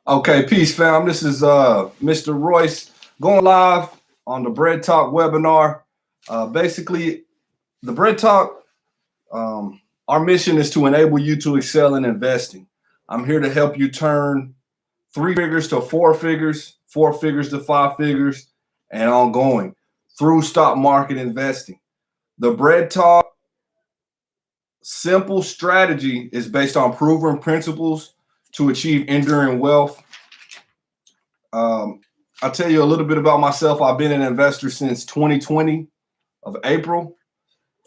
Okay, peace, fam. This is Mr. Royce going live on the Bread Talk webinar. Basically, the Bread Talk, our mission is to enable you to excel in investing. I'm here to help you turn three figures to four figures to five figures, and ongoing through stock market investing. The Bread Talk simple strategy is based on proven principles to achieve enduring wealth. I'll tell you a little bit about myself. I've been an investor since 2020 of April.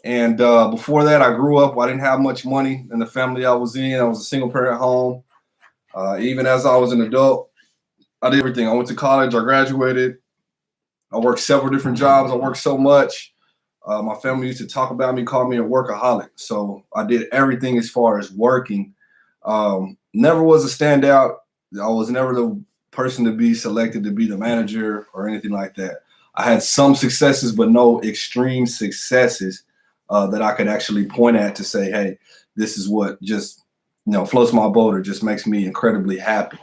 And before that, I grew up. I didn't have much money in the family I was in. I was a single parent home. Even as I was an adult, I did everything. I went to college. I graduated. I worked several different jobs. I worked so much. My family used to talk about me, call me a workaholic. So I did everything as far as working. Never was a standout. I was never the person to be selected to be the manager or anything like that. I had some successes, but no extreme successes that I could actually point at to say, hey, this is what just floats my boat or just makes me incredibly happy.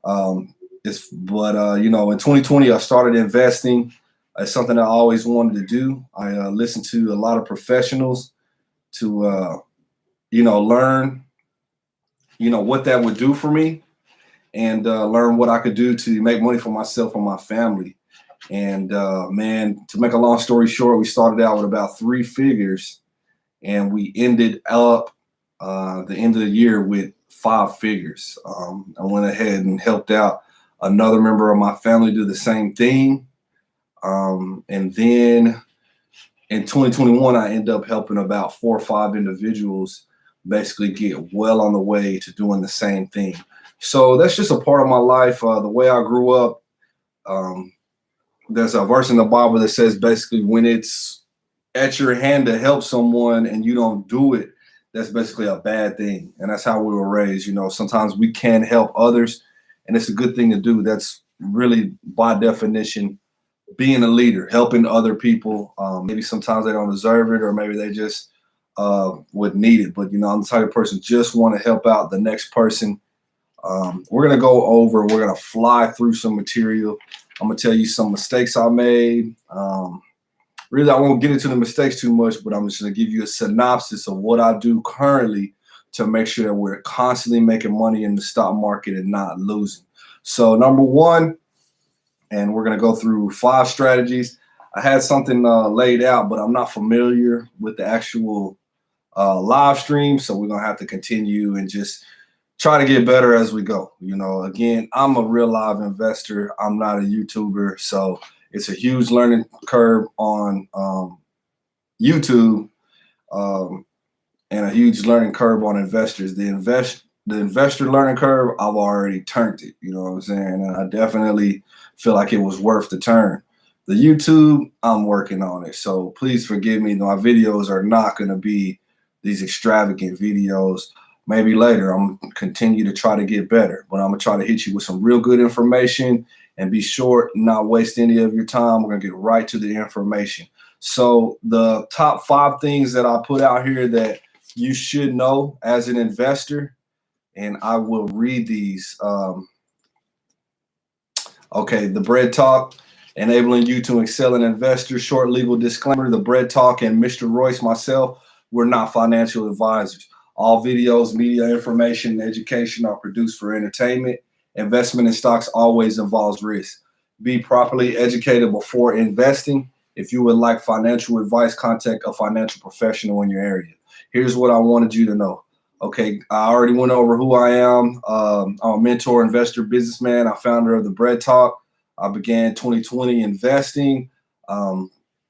In 2020 I started investing. It's something I always wanted to do. I listened to a lot of professionals to learn what that would do for me, and learn what I could do to make money for myself and my family. And man, to make a long story short, we started out with about three figures, and we ended up the end of the year with five figures. I went ahead and helped out another member of my family do the same thing. And then in 2021, I ended up helping about 4 or 5 individuals basically get well on the way to doing the same thing. So that's just a part of my life. The way I grew up, there's a verse in the Bible that says basically when it's at your hand to help someone and you don't do it, that's basically a bad thing. And that's how we were raised. Sometimes we can help others, and it's a good thing to do. That's really, by definition, being a leader, helping other people. Maybe sometimes they don't deserve it, or maybe they just would need it. But I'm the type of person just want to help out the next person. We're gonna fly through some material. I'm gonna tell you some mistakes I made. Really, I won't get into the mistakes too much, but I'm just gonna give you a synopsis of what I do currently to make sure that we're constantly making money in the stock market and not losing. So number one, and we're gonna go through 5 strategies. I had something laid out, but I'm not familiar with the actual live stream, so we're gonna have to continue and just try to get better as we go. Again, I'm a real live investor. I'm not a YouTuber, so it's a huge learning curve on YouTube, and a huge learning curve on investors. The investor learning curve, I've already turned it. You know what I'm saying? And I definitely feel like it was worth the turn. The YouTube, I'm working on it. So please forgive me. My videos are not going to be these extravagant videos. Maybe later I'm going to continue to try to get better, but I'm going to try to hit you with some real good information and be short, not waste any of your time. We're going to get right to the information. So the top 5 things that I put out here that you should know as an investor, and I will read these. Okay, the Bread Talk, enabling you to excel in investors. Short legal disclaimer: the Bread Talk and Mr. Royce, myself, we're not financial advisors. All videos, media information, and education are produced for entertainment. Investment in stocks always involves risk. Be properly educated before investing. If you would like financial advice, contact a financial professional in your area. Here's what I wanted you to know. Okay, I already went over who I am. I'm a mentor, investor, businessman. I'm founder of the Bread Talk. I began 2020 investing.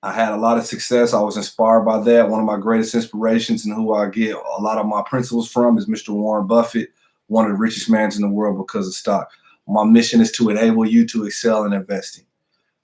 I had a lot of success. I was inspired by that. One of my greatest inspirations and who I get a lot of my principles from is Mr. Warren Buffett, one of the richest men in the world because of stock. My mission is to enable you to excel in investing.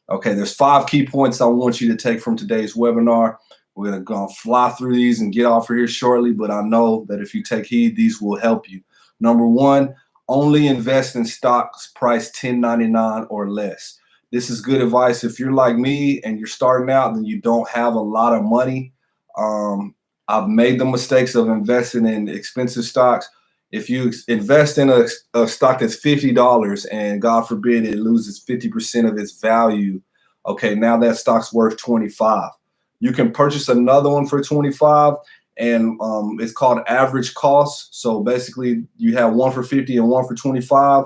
Okay, there's 5 key points I want you to take from today's webinar. We're going to go fly through these and get off of here shortly, but I know that if you take heed, these will help you. Number 1, only invest in stocks priced $10.99 or less. This is good advice. If you're like me and you're starting out and you don't have a lot of money, I've made the mistakes of investing in expensive stocks. If you invest in a stock that's $50 and God forbid it loses 50% of its value, okay, now that stock's worth 25. You can purchase another one for 25, and it's called average cost. So basically, you have one for 50 and one for 25,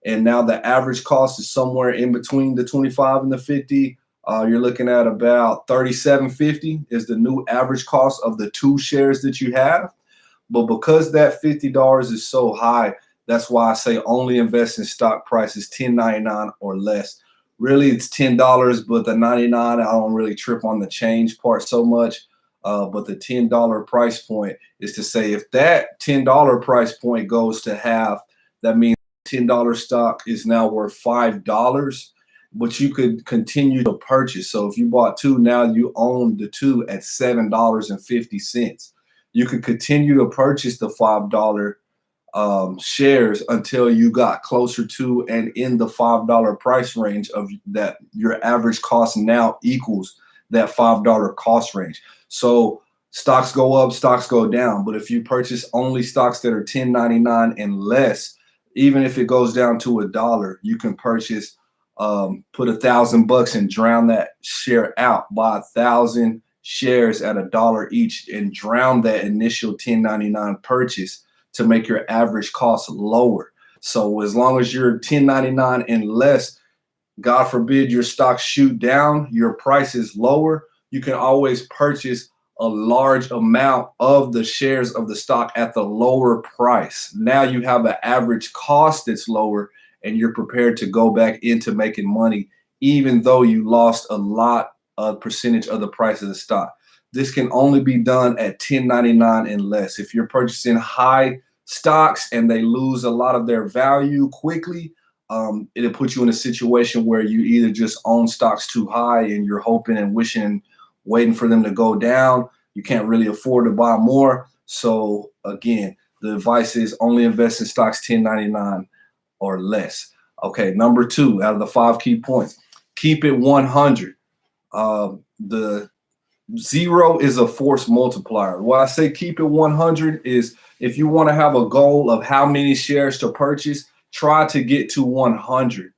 and now the average cost is somewhere in between the 25 and the 50. You're looking at about 37.50 is the new average cost of the two shares that you have. But because that $50 is so high, that's why I say only invest in stock prices $10.99 or less. Really, it's $10, but the 99, I don't really trip on the change part so much. But the $10 price point is to say if that $10 price point goes to half, that means $10 stock is now worth $5, but you could continue to purchase. So if you bought two, now you own the two at $7.50. You could continue to purchase the $5 shares until you got closer to and in the $5 price range of that. Your average cost now equals that $5 cost range. So stocks go up, stocks go down. But if you purchase only stocks that are $10.99 and less, even if it goes down to $1, you can purchase, put $1,000 and drown that share out, buy 1,000 shares at $1 each and drown that initial $10.99 purchase to make your average cost lower. So as long as you're $10.99 and less, God forbid your stocks shoot down, your price is lower, you can always purchase a large amount of the shares of the stock at the lower price. Now you have an average cost that's lower and you're prepared to go back into making money, even though you lost a lot of percentage of the price of the stock. This can only be done at $10.99 and less. If you're purchasing high stocks and they lose a lot of their value quickly, it'll put you in a situation where you either just own stocks too high and you're hoping and wishing and waiting for them to go down. You can't really afford to buy more. So again, the advice is only invest in stocks $10.99 or less. Okay, number 2 out of the 5 key points, keep it 100. The 0 is a force multiplier. Why I say keep it 100 is if you want to have a goal of how many shares to purchase, try to get to 100.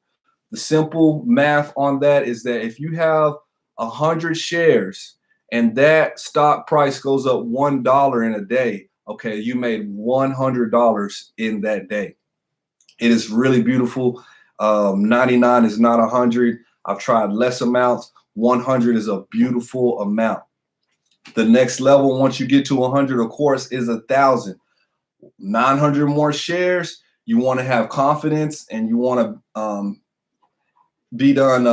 The simple math on that is that if you have 100 shares and that stock price goes up $1 in a day, okay, you made $100 in that day. It is really beautiful. 99 is not 100. I've tried less amounts. 100 is a beautiful amount. The next level, once you get to 100, of course, is 1,000. 900 more shares. You want to have confidence and you want to be done,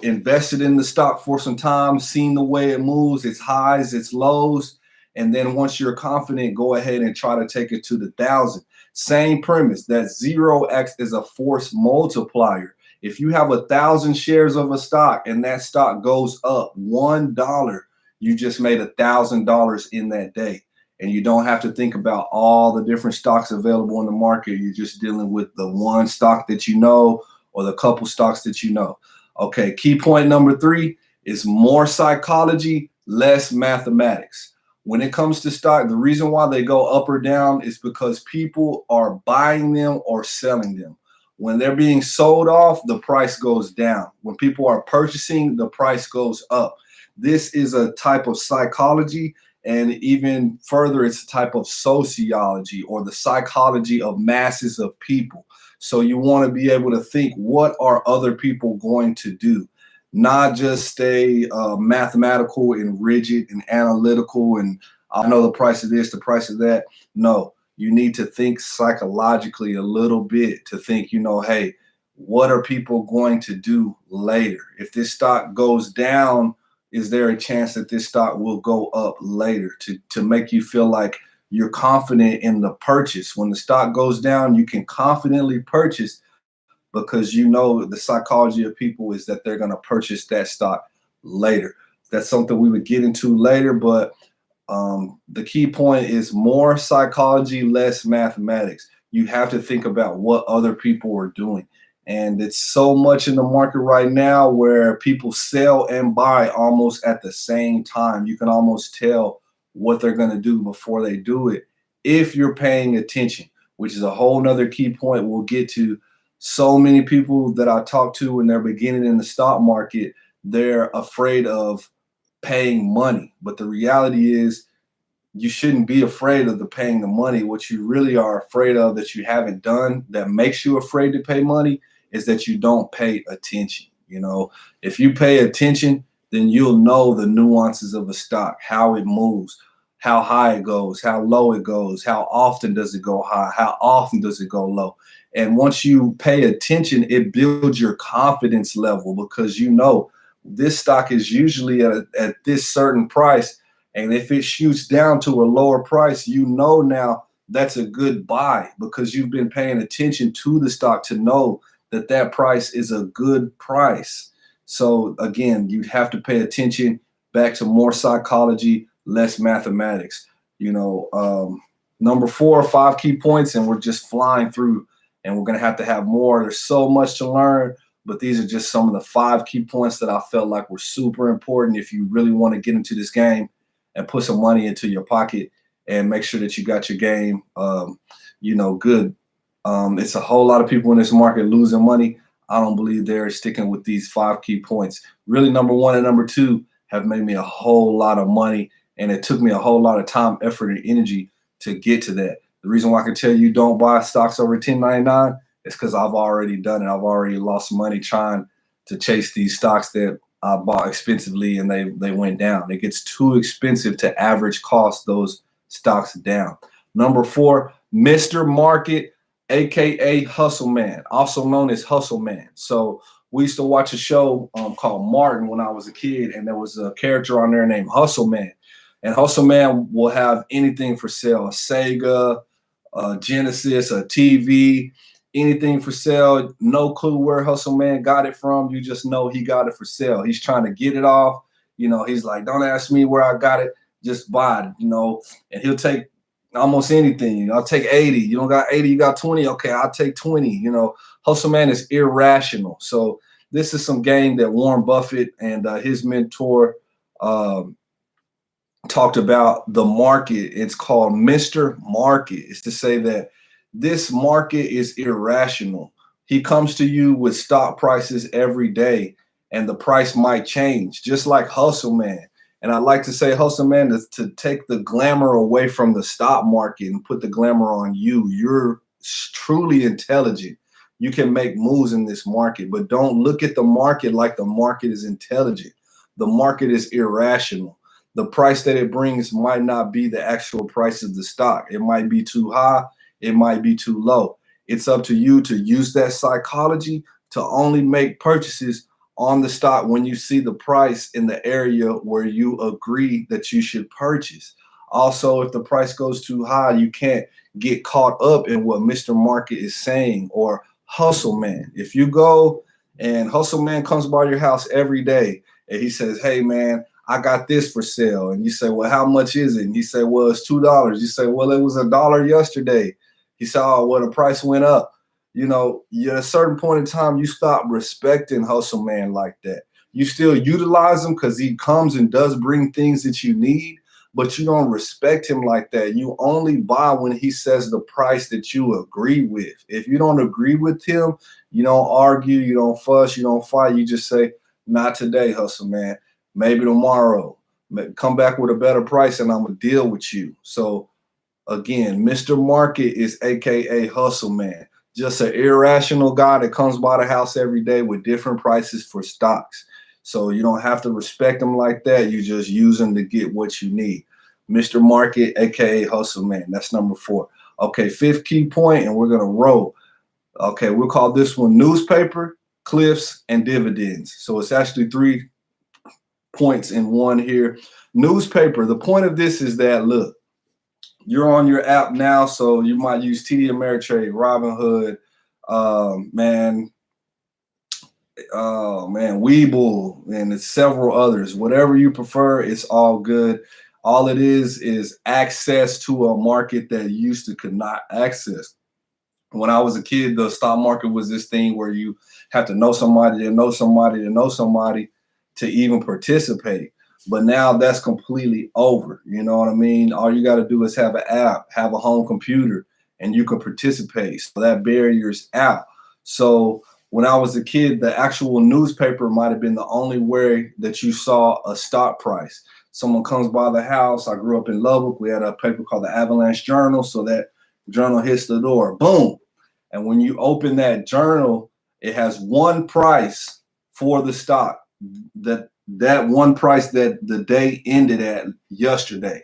invested in the stock for some time, seen the way it moves, its highs, its lows. And then once you're confident, go ahead and try to take it to the 1,000. Same premise, that 0 acts as a force multiplier. If you have 1,000 shares of a stock and that stock goes up $1, you just made $1,000 in that day. And you don't have to think about all the different stocks available in the market. You're just dealing with the one stock that you know or the couple stocks that you know. Okay, key point number 3 is more psychology, less mathematics. When it comes to stock, the reason why they go up or down is because people are buying them or selling them. When they're being sold off, the price goes down. When people are purchasing, the price goes up. This is a type of psychology, and even further, it's a type of sociology or the psychology of masses of people. So you want to be able to think, what are other people going to do? Not just stay mathematical and rigid and analytical and I know the price of this, the price of that. No, you need to think psychologically a little bit to think, hey, what are people going to do later? If this stock goes down, is there a chance that this stock will go up later to make you feel like you're confident in the purchase? When the stock goes down, you can confidently purchase because the psychology of people is that they're going to purchase that stock later. That's something we would get into later, but the key point is more psychology, less mathematics. You have to think about what other people are doing. And it's so much in the market right now where people sell and buy almost at the same time. You can almost tell what they're going to do before they do it if you're paying attention. which is a whole nother key point we'll get to. So many people that I talk to when they're beginning in the stock market, they're afraid of paying money. But the reality is, you shouldn't be afraid of the paying the money. What you really are afraid of that you haven't done that makes you afraid to pay money is that you don't pay attention. You know, if you pay attention, then you'll know the nuances of a stock, how it moves, how high it goes, how low it goes, how often does it go high, how often does it go low. And once you pay attention, it builds your confidence level because you know this stock is usually at this certain price. And if it shoots down to a lower price, you know now that's a good buy because you've been paying attention to the stock to know that that price is a good price. So again, you have to pay attention, back to more psychology, less mathematics. Number 4 or 5 key points, and we're just flying through, and we're going to have more. There's so much to learn, but these are just some of the 5 key points that I felt like were super important if you really want to get into this game and put some money into your pocket and make sure that you got your game, good. It's a whole lot of people in this market losing money. I don't believe they're sticking with these 5 key points. Really, number 1 and number 2 have made me a whole lot of money, and it took me a whole lot of time, effort, and energy to get to that. The reason why I can tell you don't buy stocks over 10.99 is because I've already done it. I've already lost money trying to chase these stocks that I bought expensively, and they went down. It gets too expensive to average cost those stocks down. Number 4, Mr. Market, aka Hustle Man, also known as Hustle Man. So we used to watch a show called Martin when I was a kid, and there was a character on there named Hustle Man. And Hustle Man will have anything for sale: a Sega, a Genesis, a TV, anything for sale. No clue where Hustle Man got it from. You just know he got it for sale. He's trying to get it off. He's like, don't ask me where I got it, just buy it, and he'll take almost anything. I'll take 80. You don't got 80, you got 20. Okay, I'll take 20. Hustle Man is irrational. So this is some game that Warren Buffett and his mentor talked about. The market. It's called Mr. Market. It's to say that this market is irrational. He comes to you with stock prices every day, and the price might change, just like Hustle Man. And I like to say Hustle Man is to take the glamour away from the stock market and put the glamour on you. You're truly intelligent. You can make moves in this market, but don't look at the market like the market is intelligent. The market is irrational. The price that it brings might not be the actual price of the stock. It might be too high. It might be too low. It's up to you to use that psychology to only make purchases on the stock when you see the price in the area where you agree that you should purchase. Also, if the price goes too high, you can't get caught up in what Mr. Market is saying or Hustle Man. If you go and Hustle Man comes by your house every day and he says, hey man, I got this for sale. And you say, well, how much is it? And he say, well, it's $2. You say, well, it was $1 yesterday. He said, oh, well, the price went up. At a certain point in time, you stop respecting Hustle Man like that. You still utilize him because he comes and does bring things that you need, but you don't respect him like that. You only buy when he says the price that you agree with. If you don't agree with him, you don't argue, you don't fuss, you don't fight. You just say, not today, Hustle Man. Maybe tomorrow. Come back with a better price and I'm going to deal with you. So again, Mr. Market is AKA Hustle Man. Just an irrational guy that comes by the house every day with different prices for stocks. So you don't have to respect him like that. You just use him to get what you need. Mr. Market, aka Hustle Man. That's number 4. Okay, 5th key point, and we're gonna roll. Okay, we'll call this one newspaper, cliffs, and dividends. So it's actually 3 points in one here. Newspaper. The point of this is that, look, you're on your app now, so you might use TD Ameritrade, Robinhood, Webull, and it's several others. Whatever you prefer, it's all good. All it is access to a market that you used to could not access. When I was a kid, the stock market was this thing where you have to know somebody to know somebody to know somebody to even participate. But now that's completely over. You know what I mean? All you got to do is have an app, have a home computer, and you can participate. So that barrier's out. So when I was a kid, the actual newspaper might have been the only way that you saw a stock price. Someone comes by the house. I grew up in Lubbock. We had a paper called the Avalanche Journal. So that journal hits the door, boom. And when you open that journal, it has one price for the stock, that one price that the day ended at yesterday.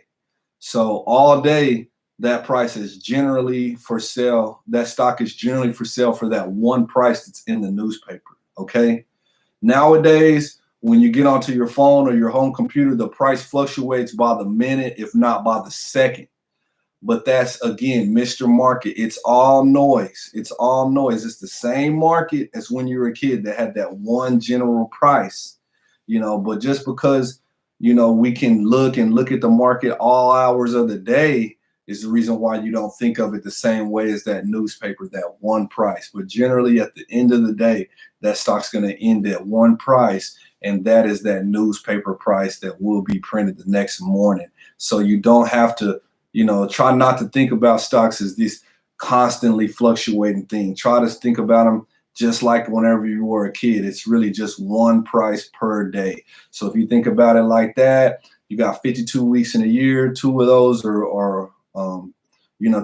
So all day, that price is generally for sale. That stock is generally for sale for that one price that's in the newspaper. Okay. Nowadays, when you get onto your phone or your home computer, the price fluctuates by the minute, if not by the second. But that's again, Mr. Market. It's all noise. It's all noise. It's the same market as when you were a kid that had that one general price, but just because, we can look at the market all hours of the day is the reason why you don't think of it the same way as that newspaper, that one price. But generally at the end of the day, that stock's going to end at one price. And that is that newspaper price that will be printed the next morning. So you don't have to, try not to think about stocks as this constantly fluctuating thing. Try to think about them just like whenever you were a kid. It's really just one price per day. So if you think about it like that, you got 52 weeks in a year. Two of those are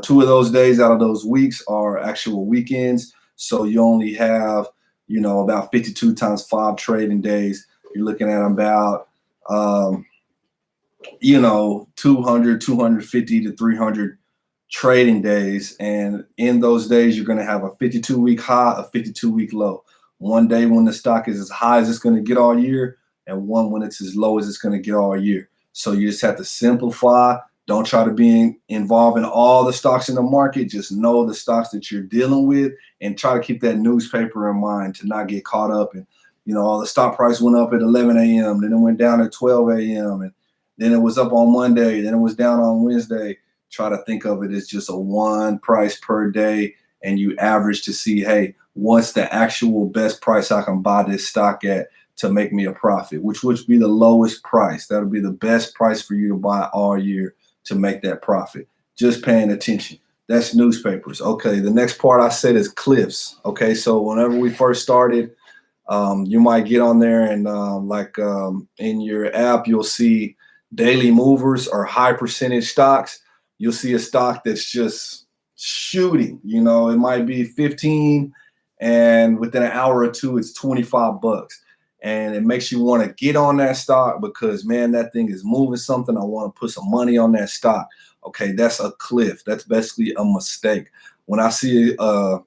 two of those days out of those weeks are actual weekends. So you only have, about 52 times 5 trading days. You're looking at about, 200, 250 to 300 trading days. And in those days, you're going to have a 52-week high, a 52-week low. One day when the stock is as high as it's going to get all year, and one when it's as low as it's going to get all year. So you just have to simplify. Don't try to be involved in all the stocks in the market. Just know the stocks that you're dealing with and try to keep that newspaper in mind to not get caught up in, the stock price went up at 11 a.m., then it went down at 12 a.m., and then it was up on Monday, then it was down on Wednesday. Try to think of it as just a one price per day, and you average to see, hey, what's the actual best price I can buy this stock at to make me a profit, which would be the lowest price. That'll be the best price for you to buy all year to make that profit. Just paying attention. That's newspapers. Okay, the next part I said is cliffs. Okay, so whenever we first started, you might get on there and in your app, you'll see daily movers or high percentage stocks. You'll see a stock that's just shooting. It might be 15 and within an hour or two, it's $25. And it makes you want to get on that stock because, man, that thing is moving something. I want to put some money on that stock. Okay, that's a cliff. That's basically a mistake. When I see a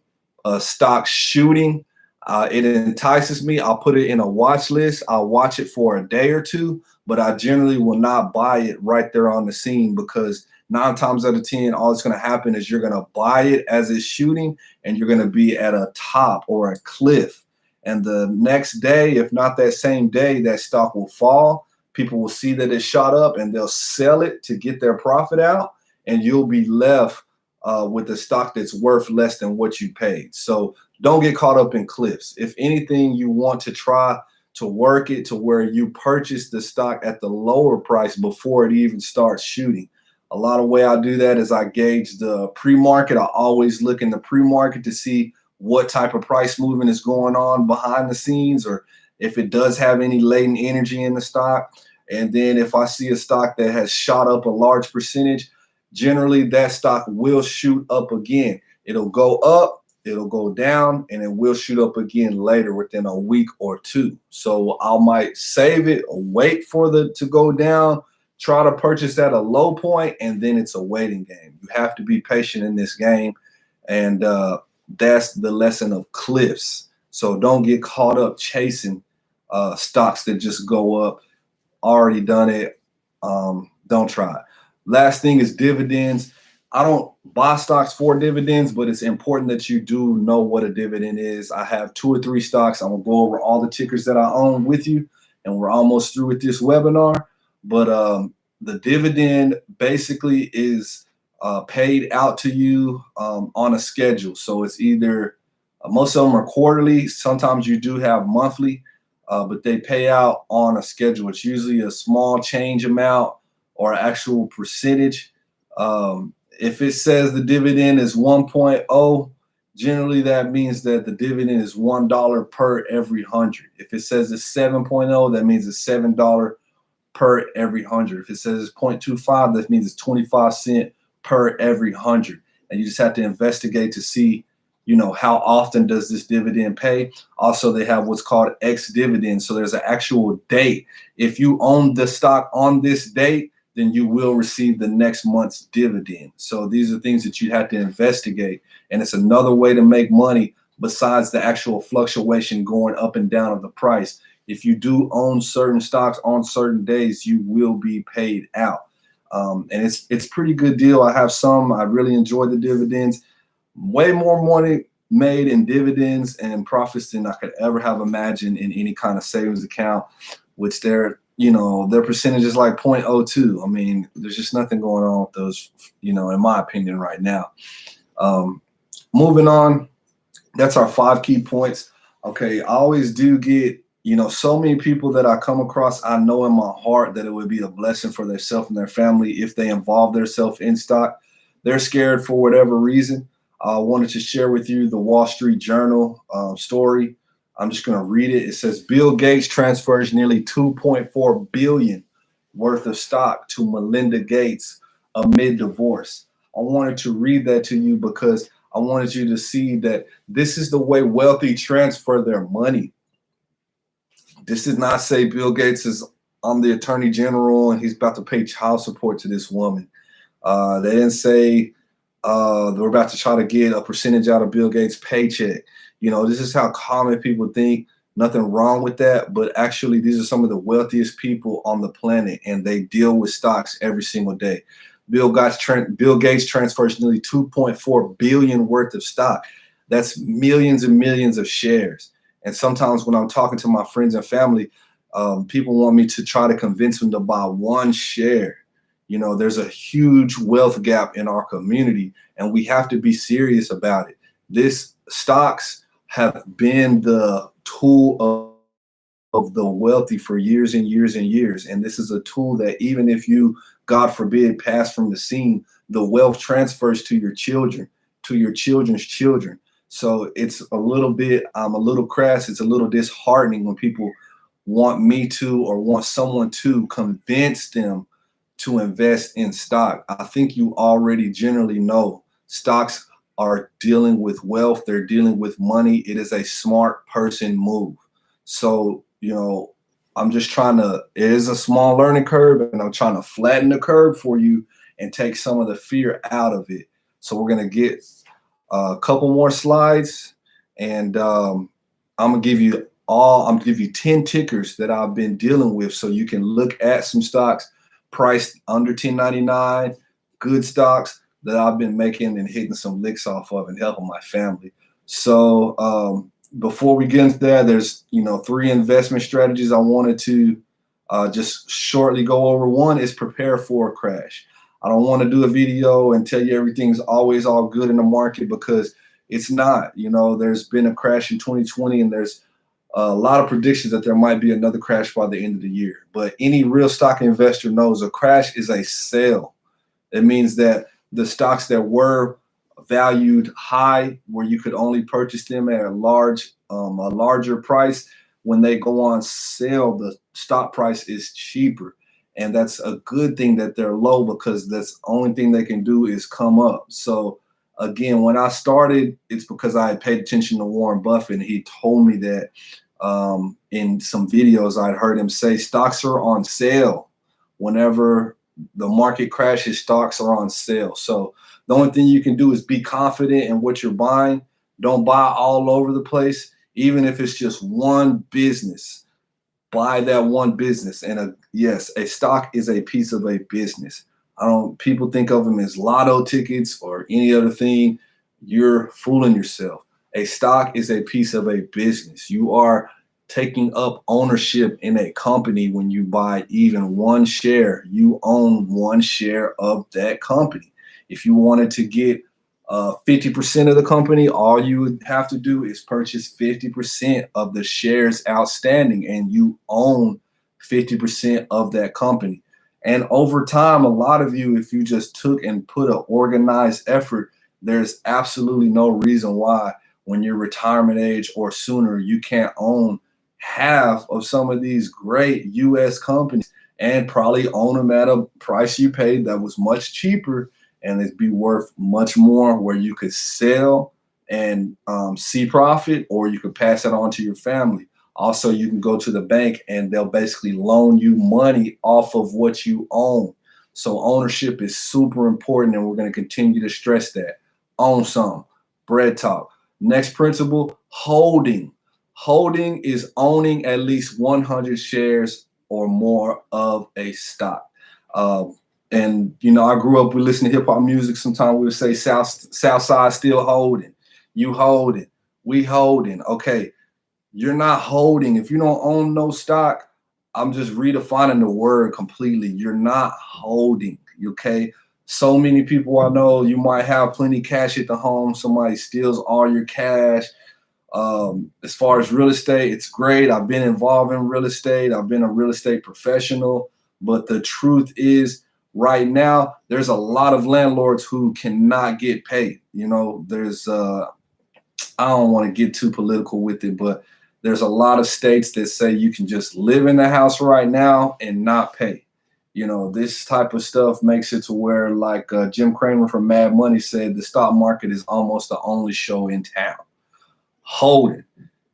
stock shooting, it entices me. I'll put it in a watch list. I'll watch it for a day or two, but I generally will not buy it right there on the scene because 9 times out of 10, all that's going to happen is you're going to buy it as it's shooting and you're going to be at a top or a cliff. And the next day, if not that same day, that stock will fall. People will see that it shot up and they'll sell it to get their profit out. And you'll be left with a stock that's worth less than what you paid. So don't get caught up in cliffs. If anything, you want to try to work it to where you purchase the stock at the lower price before it even starts shooting. A lot of way I do that is I gauge the pre-market. I always look in the pre-market to see what type of price movement is going on behind the scenes, or if it does have any latent energy in the stock. And then if I see a stock that has shot up a large percentage, generally that stock will shoot up again. It'll go up, it'll go down, and it will shoot up again later within a week or two. So I might save it, wait for to go down, try to purchase at a low point, and then it's a waiting game. You have to be patient in this game. And that's the lesson of cliffs. So don't get caught up chasing stocks that just go up. Already done it. Don't try it. Last thing is dividends. I don't buy stocks for dividends, but it's important that you do know what a dividend is. I have 2 or 3 stocks. I'm going to go over all the tickers that I own with you, and we're almost through with this webinar. But the dividend basically is paid out to you on a schedule. So it's either most of them are quarterly. Sometimes you do have monthly, but they pay out on a schedule. It's usually a small change amount or actual percentage. If it says the dividend is 1.0, generally that means that the dividend is $1 per every 100. If it says it's 7.0, that means it's $7 per every 100. If it says it's 0.25, that means it's 25 cents per every 100. And you just have to investigate to see, how often does this dividend pay. Also, they have what's called ex-dividend. So there's an actual date. If you own the stock on this date, then you will receive the next month's dividend. So these are things that you have to investigate. And it's another way to make money besides the actual fluctuation going up and down of the price. If you do own certain stocks on certain days, you will be paid out. And it's pretty good deal. I have some. I really enjoy the dividends. Way more money made in dividends and profits than I could ever have imagined in any kind of savings account, which their percentage is like 0.02. I mean, there's just nothing going on with those, in my opinion right now. Moving on, that's our 5 key points. Okay, I always do get, so many people that I come across, I know in my heart that it would be a blessing for themselves and their family if they involve themselves in stock. They're scared for whatever reason. I wanted to share with you the Wall Street Journal story. I'm just going to read it. It says Bill Gates transfers nearly $2.4 billion worth of stock to Melinda Gates amid divorce. I wanted to read that to you because I wanted you to see that this is the way wealthy transfer their money. This did not say Bill Gates is on the attorney general and he's about to pay child support to this woman. They didn't say we're about to try to get a percentage out of Bill Gates' paycheck. This is how common people think. Nothing wrong with that, but actually these are some of the wealthiest people on the planet, and they deal with stocks every single day. Bill Gates transfers nearly $2.4 billion worth of stock. That's millions and millions of shares. And sometimes when I'm talking to my friends and family, people want me to try to convince them to buy one share. There's a huge wealth gap in our community, and we have to be serious about it. This stocks have been the tool of the wealthy for years and years and years. And this is a tool that even if you, God forbid, pass from the scene, the wealth transfers to your children, to your children's children. So it's a little bit, a little crass. It's a little disheartening when people want me to or want someone to convince them to invest in stock. I think you already generally know stocks are dealing with wealth. They're dealing with money. It is a smart person move. So, I'm just it is a small learning curve, and I'm trying to flatten the curve for you and take some of the fear out of it. So we're going to get a couple more slides, and I'm going to give you 10 tickers that I've been dealing with so you can look at some stocks priced under $10.99, good stocks that I've been making and hitting some licks off of and helping my family. So before we get into that, there's 3 investment strategies I wanted to just shortly go over. One is prepare for a crash. I don't want to do a video and tell you everything's always all good in the market, because it's not. There's been a crash in 2020, and there's a lot of predictions that there might be another crash by the end of the year. But any real stock investor knows a crash is a sell. It means that the stocks that were valued high, where you could only purchase them at a larger price, when they go on sale, the stock price is cheaper. And that's a good thing that they're low, because that's the only thing they can do is come up. So again, when I started, it's because I had paid attention to Warren Buffett, and he told me that in some videos I'd heard him say stocks are on sale. Whenever the market crashes, stocks are on sale. So the only thing you can do is be confident in what you're buying. Don't buy all over the place. Even if it's just one business, buy that one business. And yes, a stock is a piece of a business. People think of them as lotto tickets or any other thing. You're fooling yourself. A stock is a piece of a business. You are taking up ownership in a company. When you buy even one share, you own one share of that company. If you wanted to get 50% of the company, all you would have to do is purchase 50% of the shares outstanding, and you own 50% of that company. And over time, a lot of you, if you just took and put an organized effort, there's absolutely no reason why when you're retirement age or sooner, you can't own half of some of these great US companies and probably own them at a price you paid that was much cheaper, and it'd be worth much more, where you could sell and see profit, or you could pass it on to your family. Also, you can go to the bank and they'll basically loan you money off of what you own. So ownership is super important, and we're going to continue to stress that. Own some. Bread talk. Next principle, holding. Holding is owning at least 100 shares or more of a stock. And you know, I grew up, we listen to hip hop music. Sometimes we would say South Side still holding. You holding. We holding. Okay, you're not holding. If you don't own no stock, I'm just redefining the word completely. You're not holding. Okay. So many people I know, you might have plenty cash at the home. Somebody steals all your cash. As far as real estate, it's great. I've been involved in real estate. I've been a real estate professional. But the truth is, right now, there's a lot of landlords who cannot get paid. You know, I don't want to get too political with it, but there's a lot of states that say you can just live in the house right now and not pay. You know, this type of stuff makes it to where, like Jim Cramer from Mad Money said, the stock market is almost the only show in town. Holding.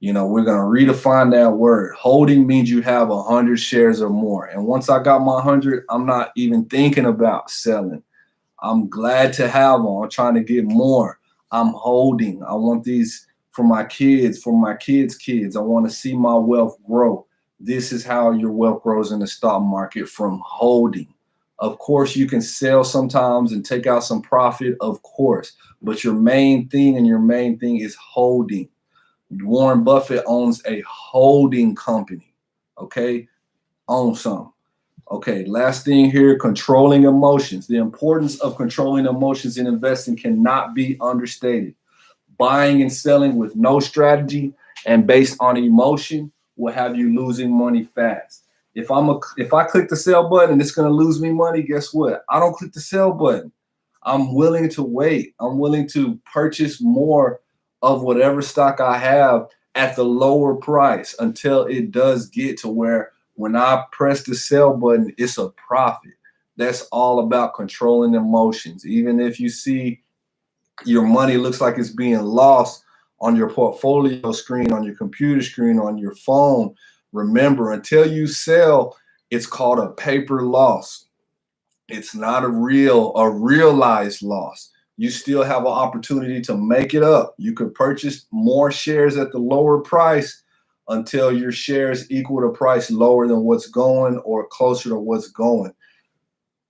You know, we're going to redefine that word. Holding means you have 100 shares or more. And once I got my 100, I'm not even thinking about selling. I'm glad to have them. I'm trying to get more. I'm holding. I want these for my kids, for my kids' kids. I want to see my wealth grow. This is how your wealth grows in the stock market, from holding. Of course, you can sell sometimes and take out some profit, of course, but your main thing is holding. Warren Buffett owns a holding company. Okay, own some. Okay, last thing here, controlling emotions. The importance of controlling emotions in investing cannot be understated. Buying and selling with no strategy and based on emotion will have you losing money fast. If I click the sell button and it's going to lose me money, guess what? I don't click the sell button. I'm willing to wait. I'm willing to purchase more of whatever stock I have at the lower price until it does get to where when I press the sell button, it's a profit. That's all about controlling emotions. Even if you see your money looks like it's being lost on your portfolio screen, on your computer screen, on your phone, remember, until you sell, it's called a paper loss. It's not a realized loss. You still have an opportunity to make it up. You could purchase more shares at the lower price until your shares equal the price lower than what's going or closer to what's going.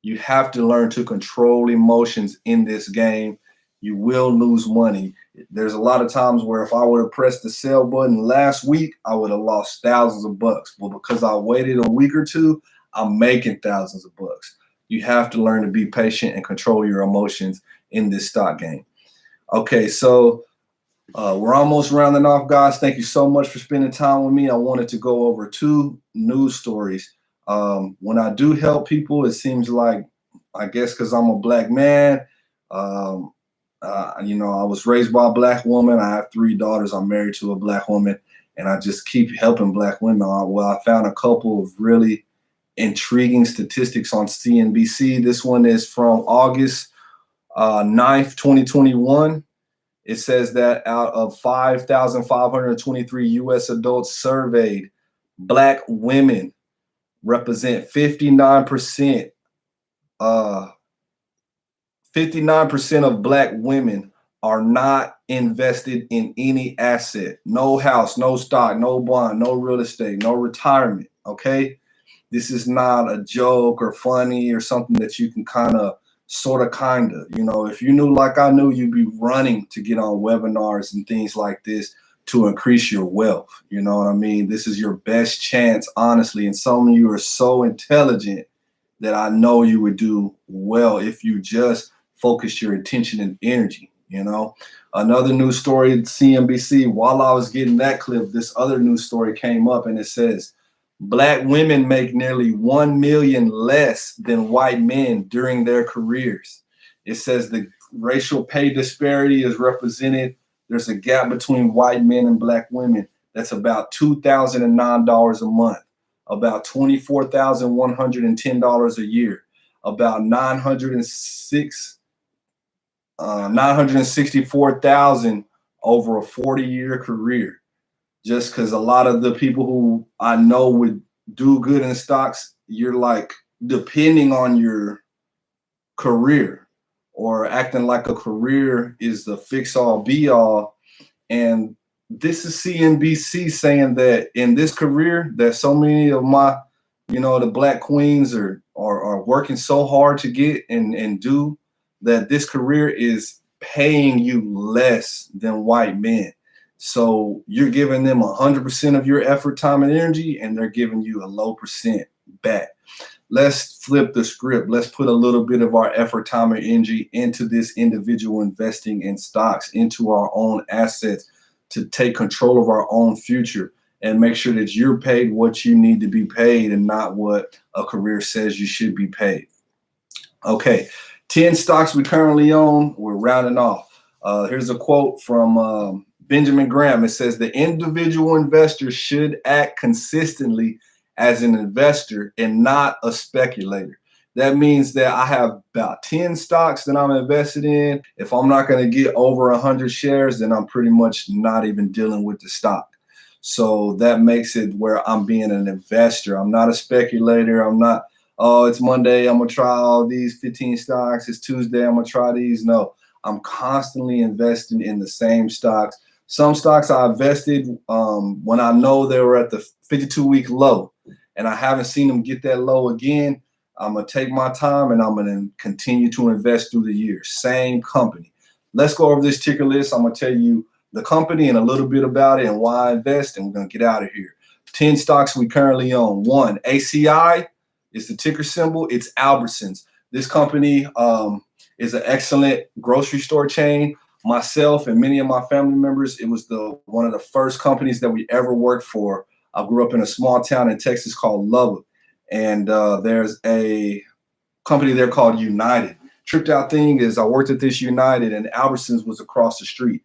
You have to learn to control emotions in this game. You will lose money. There's a lot of times where if I would have pressed the sell button last week, I would have lost thousands of bucks. But because I waited a week or two, I'm making thousands of bucks. You have to learn to be patient and control your emotions in this stock game. Okay, so we're almost rounding off, guys. Thank you so much for spending time with me. I wanted to go over 2 news stories. When I do help people, it seems like, I guess because I'm a black man, you know, I was raised by a black woman. I have 3 daughters. I'm married to a black woman, and I just keep helping black women. Well, I found a couple of really intriguing statistics on CNBC. This one is from August 9th, 2021. It says that out of 5,523 U.S. adults surveyed, black women represent 59%. 59% of black women are not invested in any asset. No house, no stock, no bond, no real estate, no retirement. Okay. This is not a joke or funny or something that you can kind of you know, if you knew like I knew, you'd be running to get on webinars and things like this to increase your wealth. You know what I mean? This is your best chance, honestly. And some of you are so intelligent that I know you would do well if you just focus your attention and energy. You know, another news story at CNBC, while I was getting that clip, this other news story came up, and it says Black women make nearly 1 million less than white men during their careers. It says the racial pay disparity is represented. There's a gap between white men and black women that's about $2,009 a month, about $24,110 a year, about 964,000 over a 40-year career. Just because a lot of the people who I know would do good in stocks, you're like depending on your career or acting like a career is the fix all be all. And this is CNBC saying that in this career, that so many of my, the black queens are working so hard to get and do, that this career is paying you less than white men. So you're giving them 100% of your effort, time, and energy, and they're giving you a low percent back. Let's flip the script. Let's put a little bit of our effort, time, and energy into this individual investing in stocks, into our own assets, to take control of our own future and make sure that you're paid what you need to be paid and not what a career says you should be paid. Okay, 10 stocks we currently own. We're rounding off. Here's a quote from Benjamin Graham. It says, the individual investor should act consistently as an investor and not a speculator. That means that I have about 10 stocks that I'm invested in. If I'm not going to get over 100 shares, then I'm pretty much not even dealing with the stock. So that makes it where I'm being an investor. I'm not a speculator. I'm not, oh, it's Monday, I'm going to try all these 15 stocks. It's Tuesday, I'm going to try these. No, I'm constantly investing in the same stocks. Some stocks I invested when I know they were at the 52-week low, and I haven't seen them get that low again. I'm going to take my time and I'm going to continue to invest through the years. Same company. Let's go over this ticker list. I'm going to tell you the company and a little bit about it and why I invest, and we're going to get out of here. 10 stocks we currently own. 1, ACI is the ticker symbol. It's Albertsons. This company is an excellent grocery store chain. Myself and many of my family members, it was one of the first companies that we ever worked for. I grew up in a small town in Texas called Lubbock. And there's a company there called United. Tripped out thing is I worked at this United and Albertsons was across the street.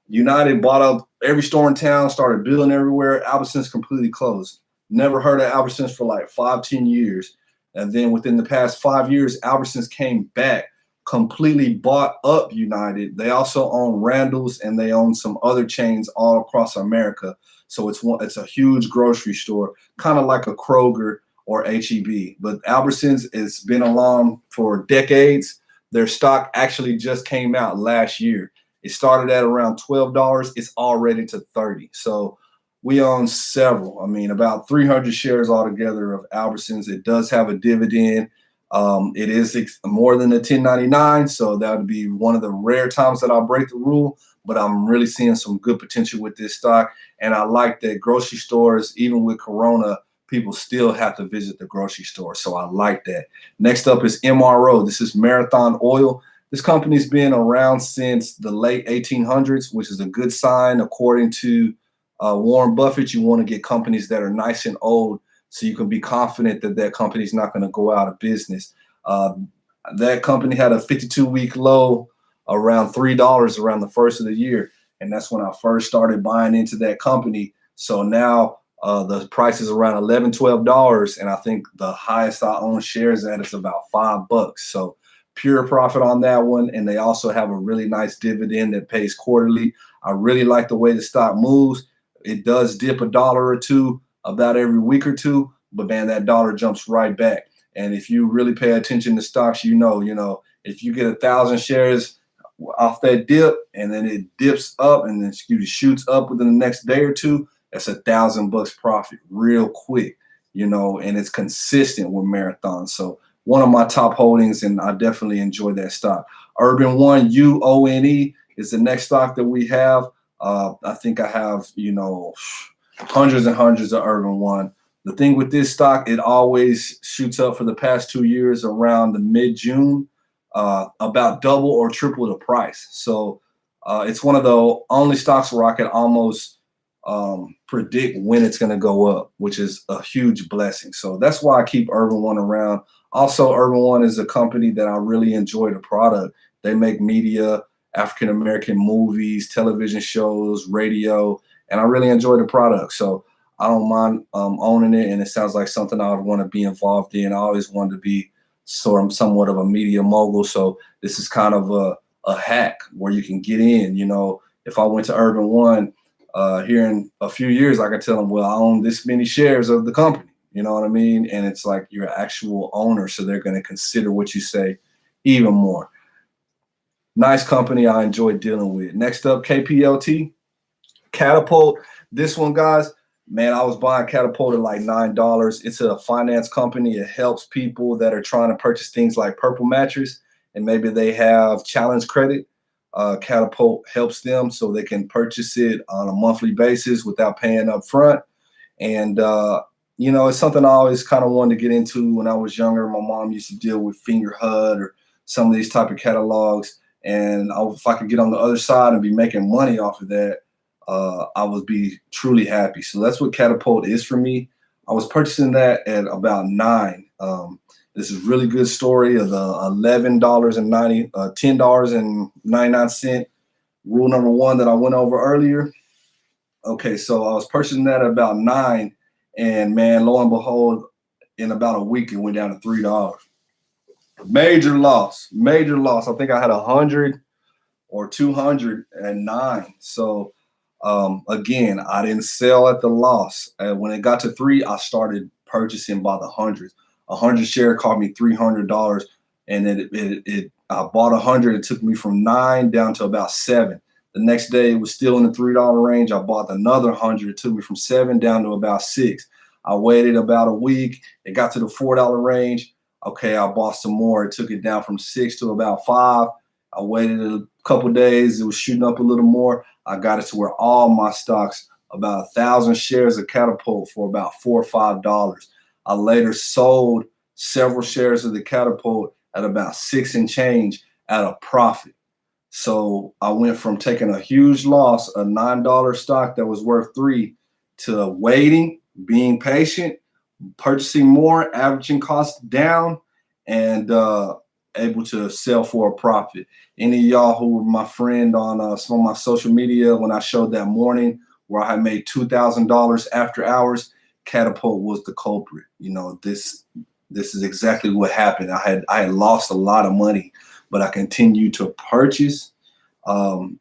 United bought up every store in town, started building everywhere. Albertsons completely closed. Never heard of Albertsons for like 5-10 years. And then within the past 5 years, Albertsons came back, completely bought up United. They also own Randall's and they own some other chains all across America. So it's a huge grocery store, kind of like a Kroger or HEB. But Albertsons has been along for decades. Their stock actually just came out last year. It started at around $12. It's already to $30. So we own several. I mean, about 300 shares altogether of Albertsons. It does have a dividend. It is more than a 1099. So that would be one of the rare times that I'll break the rule. But I'm really seeing some good potential with this stock. And I like that grocery stores, even with Corona, people still have to visit the grocery store. So I like that. Next up is MRO. This is Marathon Oil. This company's been around since the late 1800s, which is a good sign. According to Warren Buffett, you want to get companies that are nice and old so you can be confident that that company's not going to go out of business. That company had a 52-week low around $3 around the first of the year. And that's when I first started buying into that company. So now the price is around $11, $12. And I think the highest I own shares at is about $5. So pure profit on that one. And they also have a really nice dividend that pays quarterly. I really like the way the stock moves. It does dip $1 or $2 about every week or two, but man, that dollar jumps right back. And if you really pay attention to stocks, you know, if you get 1,000 shares off that dip and then it dips up and then shoots up within the next day or two, that's $1,000 profit real quick, and it's consistent with Marathon. So one of my top holdings, and I definitely enjoy that stock. Urban One, UONE, is the next stock that we have. I think I have, hundreds and hundreds of Urban One. The thing with this stock, it always shoots up for the past 2 years around the mid-June, about double or triple the price. So it's one of the only stocks where I can almost predict when it's going to go up, which is a huge blessing. So that's why I keep Urban One around. Also, Urban One is a company that I really enjoy the product. They make media, African American movies, television shows, radio, and I really enjoy the product. So I don't mind owning it, and it sounds like something I would want to be involved in. I always wanted to be somewhat of a media mogul, so this is kind of a hack where you can get in. If I went to Urban One here in a few years, I can tell them, well, I own this many shares of the company. You know what I mean? And it's like you're an actual owner, so they're going to consider what you say even more. Nice company I enjoy dealing with. Next up, KPLT, Catapult. This one, guys, man, I was buying Catapult at like $9. It's a finance company. It helps people that are trying to purchase things like Purple Mattress, and maybe they have challenge credit. Catapult helps them so they can purchase it on a monthly basis without paying up front. And, it's something I always kind of wanted to get into when I was younger. My mom used to deal with Fingerhut or some of these type of catalogs. And if I could get on the other side and be making money off of that, I would be truly happy. So that's what Catapult is for me. I was purchasing that at about $9. This is a really good story of the $10.99 rule number one that I went over earlier. Okay, so I was purchasing that at about $9, and man, lo and behold, in about a week it went down to $3. Major loss. I think I had 100 or 209. So again, I didn't sell at the loss. When it got to $3, I started purchasing by the hundreds. 100 share cost me $300, and then I bought 100. It took me from $9 down to about $7. The next day, it was still in the $3 range. I bought another 100. It took me from $7 down to about $6. I waited about a week. It got to the $4 range. Okay, I bought some more. It took it down from $6 to about $5. I waited a couple days. It was shooting up a little more. I got it to where all my stocks, about 1,000 shares of Catapult for about $4 or $5. I later sold several shares of the Catapult at about $6 and change at a profit. So I went from taking a huge loss, a $9 stock that was worth $3, to waiting, being patient, purchasing more, averaging costs down, and able to sell for a profit. Any of y'all who were my friend on some of my social media when I showed that morning where I had made $2,000 after hours, Catapult was the culprit. This is exactly what happened. I had lost a lot of money, but I continued to purchase, and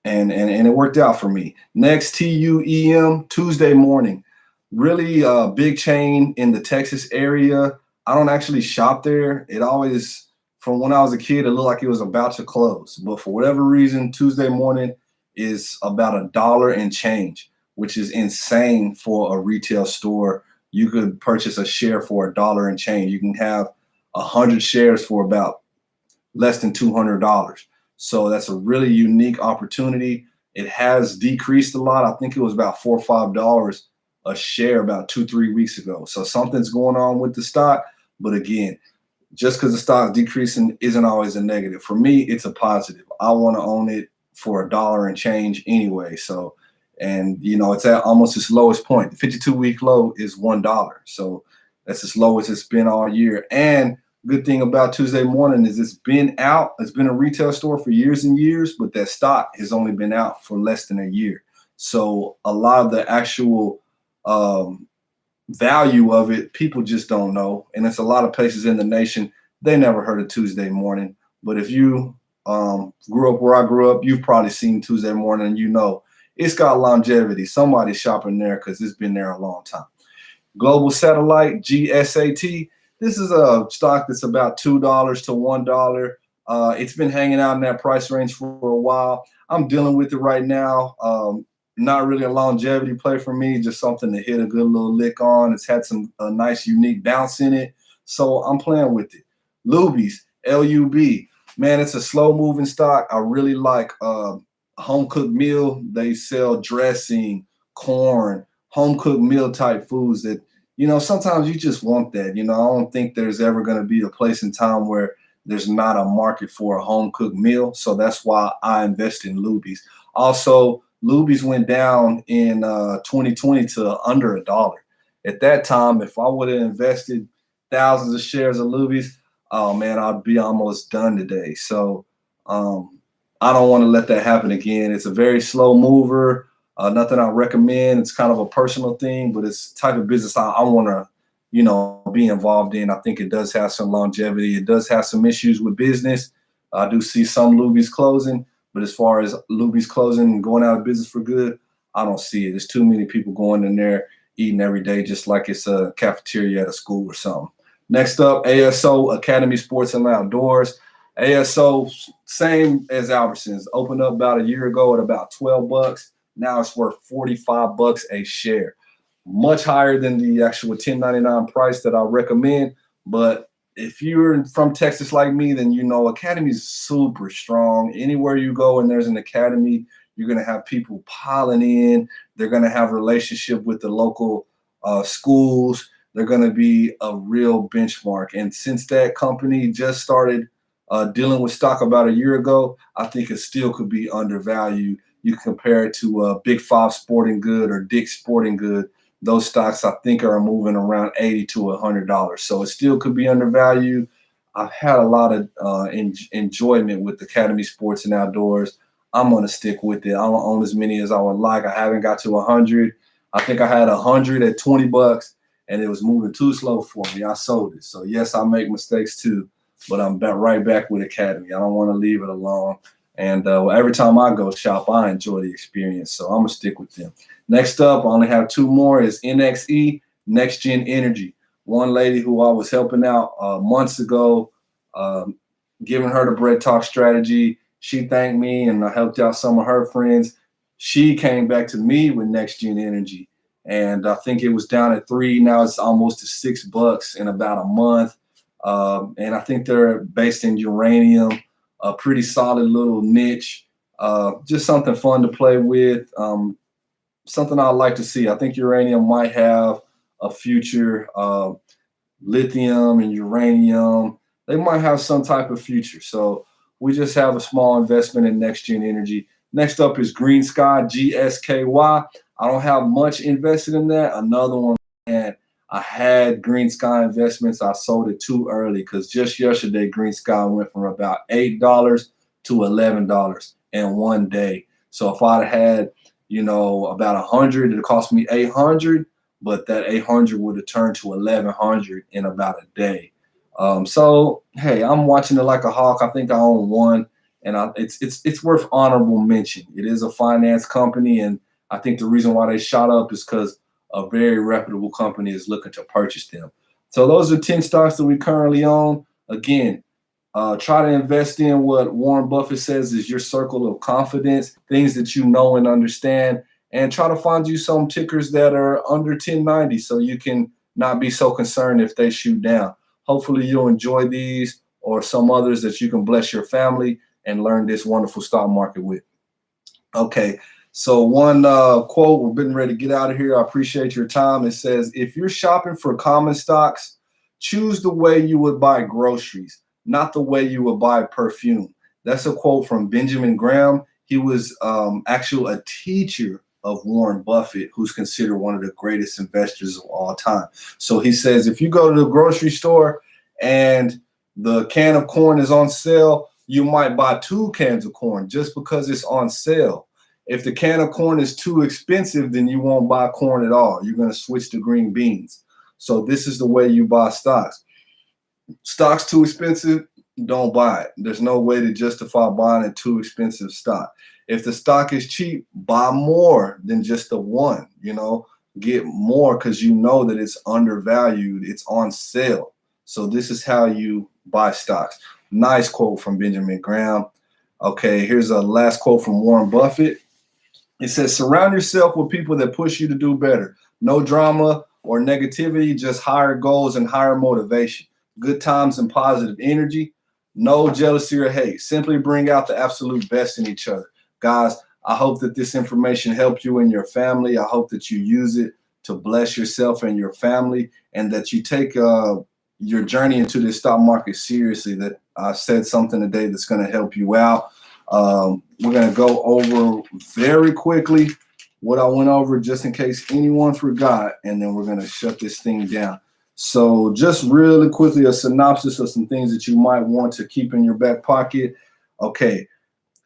it worked out for me. Next, TUEM, Tuesday Morning. Really big chain in the Texas area. I don't actually shop there. It always, from when I was a kid, it looked like it was about to close. But for whatever reason, Tuesday Morning is about $1 and change, which is insane for a retail store. You could purchase a share for $1 and change. You can have 100 shares for about less than $200. So that's a really unique opportunity. It has decreased a lot. I think it was about $4 or $5 a share about 2-3 weeks ago. So something's going on with the stock. But again, just because the stock decreasing isn't always a negative. For me, it's a positive. I want to own it for $1 and change anyway. So, and it's at almost its lowest point. The 52-week low is $1. So that's as low as it's been all year. And good thing about Tuesday Morning is it's been out. It's been a retail store for years and years, but that stock has only been out for less than a year. So a lot of the actual value of it, people just don't know. And it's a lot of places in the nation, they never heard of Tuesday Morning. But if you grew up where I grew up, you've probably seen Tuesday Morning, and it's got longevity. Somebody's shopping there because it's been there a long time. Global Satellite, GSAT. This is a stock that's about $2 to $1. It's been hanging out in that price range for a while. I'm dealing with it right now. Not really a longevity play for me, just something to hit a good little lick on. It's had a nice, unique bounce in it. So I'm playing with it. Luby's, LUB. Man, it's a slow-moving stock. I really like home-cooked meal. They sell dressing, corn, home-cooked meal type foods that, sometimes you just want that. I don't think there's ever going to be a place in time where there's not a market for a home-cooked meal. So that's why I invest in Luby's. Also, Luby's went down in 2020 to under $1. At that time, if I would have invested thousands of shares of Luby's, oh man, I'd be almost done today. So I don't want to let that happen again. It's a very slow mover. Nothing I recommend. It's kind of a personal thing, but it's the type of business I want to, be involved in. I think it does have some longevity. It does have some issues with business. I do see some Luby's closing, but as far as Luby's closing and going out of business for good, I don't see it. There's too many people going in there eating every day, just like it's a cafeteria at a school or something. Next up, ASO, Academy Sports and Outdoors. ASO, same as Albertsons, opened up about a year ago at about $12. Now it's worth $45 a share. Much higher than the actual $10.99 price that I recommend. But if you're from Texas like me, then Academy is super strong. Anywhere you go and there's an Academy, you're going to have people piling in. They're going to have relationship with the local schools. They're going to be a real benchmark. And since that company just started dealing with stock about a year ago, I think it still could be undervalued. You can compare it to Big Five Sporting Good or Dick's Sporting Good. Those stocks, I think, are moving around $80 to $100. So it still could be undervalued. I've had a lot of enjoyment with Academy Sports and Outdoors. I'm going to stick with it. I don't own as many as I would like. I haven't got to 100. I think I had 100 at $20, and it was moving too slow for me. I sold it. So, yes, I make mistakes too, but I'm right back with Academy. I don't want to leave it alone. And every time I go shop, I enjoy the experience. So I'm going to stick with them. Next up, I only have two more, is NXE, Next Gen Energy. One lady who I was helping out months ago, giving her the Bread Talk strategy. She thanked me, and I helped out some of her friends. She came back to me with Next Gen Energy, and I think it was down at $3. Now it's almost to $6 in about a month. And I think they're based in uranium, a pretty solid little niche, just something fun to play with, something I'd like to see. I think uranium might have a future. Lithium and uranium, they might have some type of future. So we just have a small investment in Next Gen Energy. Next up is Green Sky, GSKY. I don't have much invested in that. Another one, and I had Green Sky investments. I sold it too early because just yesterday, Green Sky went from about $8 to $11 in one day. So if I'd had, about 100, it cost me 800, but that 800 would have turned to 1,100 in about a day. So hey, I'm watching it like a hawk. I think I own one, and it's worth honorable mention. It is a finance company, and I think the reason why they shot up is because a very reputable company is looking to purchase them. So those are 10 stocks that we currently own. Again, try to invest in what Warren Buffett says is your circle of confidence, things that you know and understand, and try to find you some tickers that are under 1090 so you can not be so concerned if they shoot down. Hopefully you'll enjoy these or some others that you can bless your family and learn this wonderful stock market with. Okay, so one quote, we're getting ready to get out of here. I appreciate your time. It says, if you're shopping for common stocks, choose the way you would buy groceries, not the way you would buy perfume. That's a quote from Benjamin Graham. He was actually a teacher of Warren Buffett, who's considered one of the greatest investors of all time. So he says, if you go to the grocery store and the can of corn is on sale, you might buy 2 cans of corn just because it's on sale. If the can of corn is too expensive, then you won't buy corn at all. You're going to switch to green beans. So this is the way you buy stocks. Stock's too expensive, don't buy it. There's no way to justify buying a too expensive stock. If the stock is cheap, buy more than just the one, get more because you know that it's undervalued, it's on sale. So this is how you buy stocks. Nice quote from Benjamin Graham. Okay, here's a last quote from Warren Buffett. It says, surround yourself with people that push you to do better. No drama or negativity, just higher goals and higher motivation. Good times and positive energy. No jealousy or hate. Simply bring out the absolute best in each other. Guys, I hope that this information helped you and your family. I hope that you use it to bless yourself and your family, and that you take your journey into this stock market seriously, that I said something today that's going to help you out. We're going to go over very quickly what I went over just in case anyone forgot, and then we're going to shut this thing down. So just really quickly, a synopsis of some things that you might want to keep in your back pocket. Okay,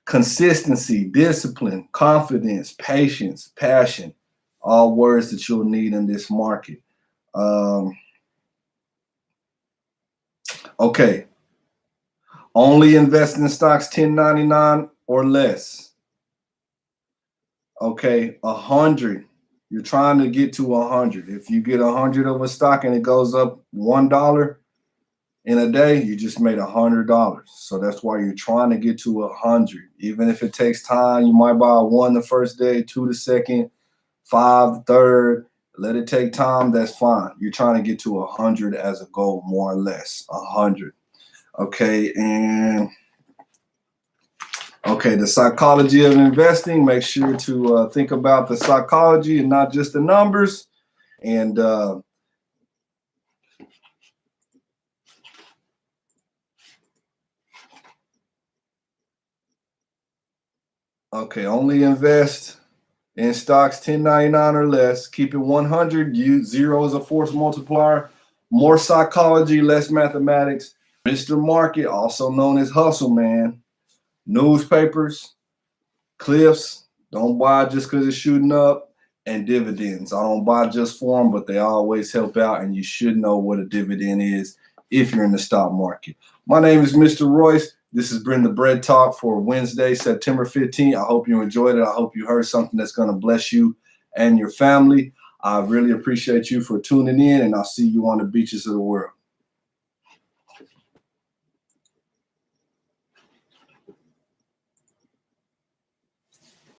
consistency, discipline, confidence, patience, passion, all words that you'll need in this market. Okay, only invest in stocks 1099 or less. Okay, 100. You're trying to get to 100. If you get 100 of a stock and it goes up $1 in a day, you just made $100. So that's why you're trying to get to 100. Even if it takes time, you might buy 1 the first day, 2 the second, 5 the third. Let it take time. That's fine. You're trying to get to 100 as a goal, more or less. 100. Okay, and okay, the psychology of investing. Make sure to think about the psychology and not just the numbers. And okay, only invest in stocks 1099 or less. Keep it 100. Use 0 as a force multiplier. More psychology, less mathematics. Mr. Market, also known as Hustle Man. Newspapers, cliffs. Don't buy just because it's shooting up. And dividends. I don't buy just for them, but they always help out, and you should know what a dividend is if you're in the stock market. My name is Mr. Royce. This has been the Bread Talk for Wednesday, September 15th. I hope you enjoyed it. I hope you heard something that's going to bless you and your family. I really appreciate you for tuning in, and I'll see you on the beaches of the world.